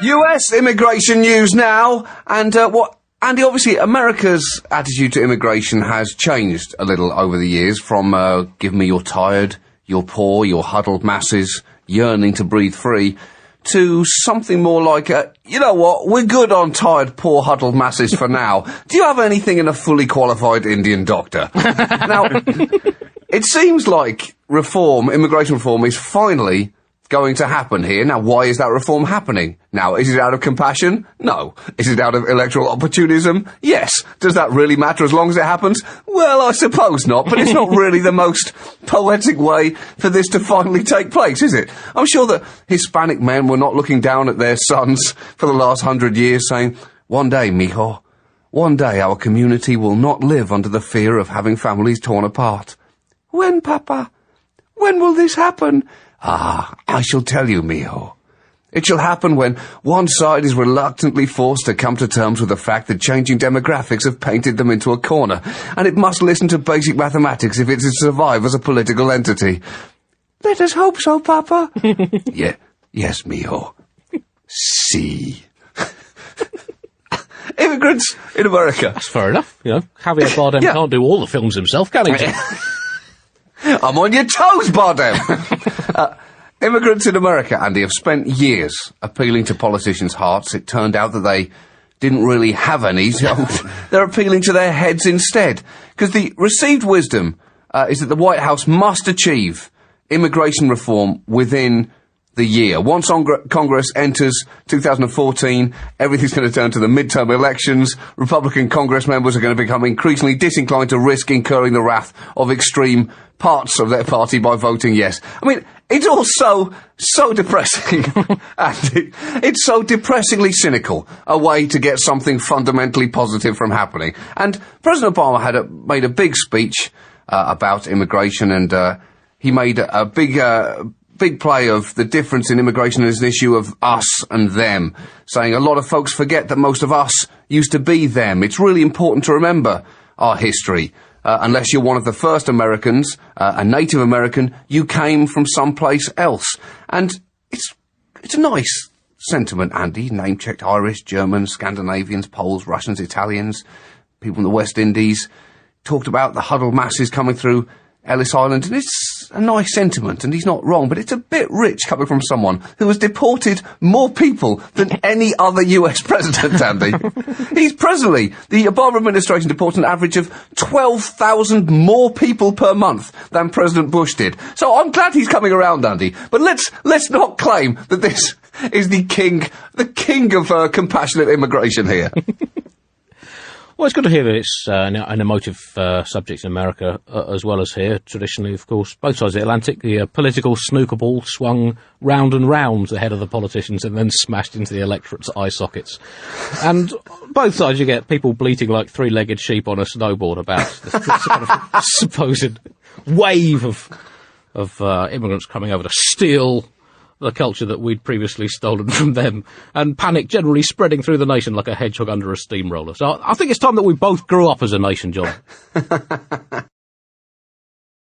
US immigration news now, and Andy, obviously America's attitude to immigration has changed a little over the years from give me your tired, your poor, your huddled masses yearning to breathe free, to something more like, you know what, we're good on tired, poor, huddled masses for now. Do you have anything in a fully qualified Indian doctor? Now, it seems like immigration reform is finally going to happen here. Now, why is that reform happening? Now, is it out of compassion? No. Is it out of electoral opportunism? Yes. Does that really matter as long as it happens? Well, I suppose not, but it's not really the most poetic way for this to finally take place, is it? I'm sure that Hispanic men were not looking down at their sons for the last 100 years saying, one day, mijo, one day our community will not live under the fear of having families torn apart. When, Papa? When will this happen? Ah, I shall tell you, mijo. It shall happen when one side is reluctantly forced to come to terms with the fact that changing demographics have painted them into a corner, and it must listen to basic mathematics if it is to survive as a political entity. Let us hope so, Papa. Yes, mijo. See. Immigrants in America. That's fair enough, you know. Javier Bardem can't do all the films himself, can he? I'm on your toes, Bardem! Immigrants in America, Andy, have spent years appealing to politicians' hearts. It turned out that they didn't really have any, so they're appealing to their heads instead. Because the received wisdom is that the White House must achieve immigration reform within the year. Once Congress enters 2014, everything's going to turn to the midterm elections. Republican Congress members are going to become increasingly disinclined to risk incurring the wrath of extreme parts of their party by voting yes. I mean, it's all so depressing, Andy. It's so depressingly cynical, a way to get something fundamentally positive from happening. And President Obama made a big speech about immigration, and he made a big play of the difference in immigration as an issue of us and them, saying a lot of folks forget that most of us used to be them. It's really important to remember our history. Unless you're one of the first Americans, a Native American, you came from someplace else. And it's a nice sentiment, Andy. Name-checked Irish, Germans, Scandinavians, Poles, Russians, Italians, people from the West Indies, talked about the huddled masses coming through Ellis Island, and it's a nice sentiment, and he's not wrong, but it's a bit rich coming from someone who has deported more people than any other US president, Andy. He's presently, the Obama administration deported an average of 12,000 more people per month than President Bush did. So I'm glad he's coming around, Andy, but let's not claim that this is the king of compassionate immigration here. Well, it's good to hear that it's an emotive subject in America as well as here. Traditionally, of course, both sides of the Atlantic, the political snooker ball swung round and round the head of the politicians and then smashed into the electorate's eye sockets. And both sides, you get people bleating like three-legged sheep on a snowboard about this sort of supposed wave of immigrants coming over to steal the culture that we'd previously stolen from them, and panic generally spreading through the nation like a hedgehog under a steamroller. So I think it's time that we both grew up as a nation, John.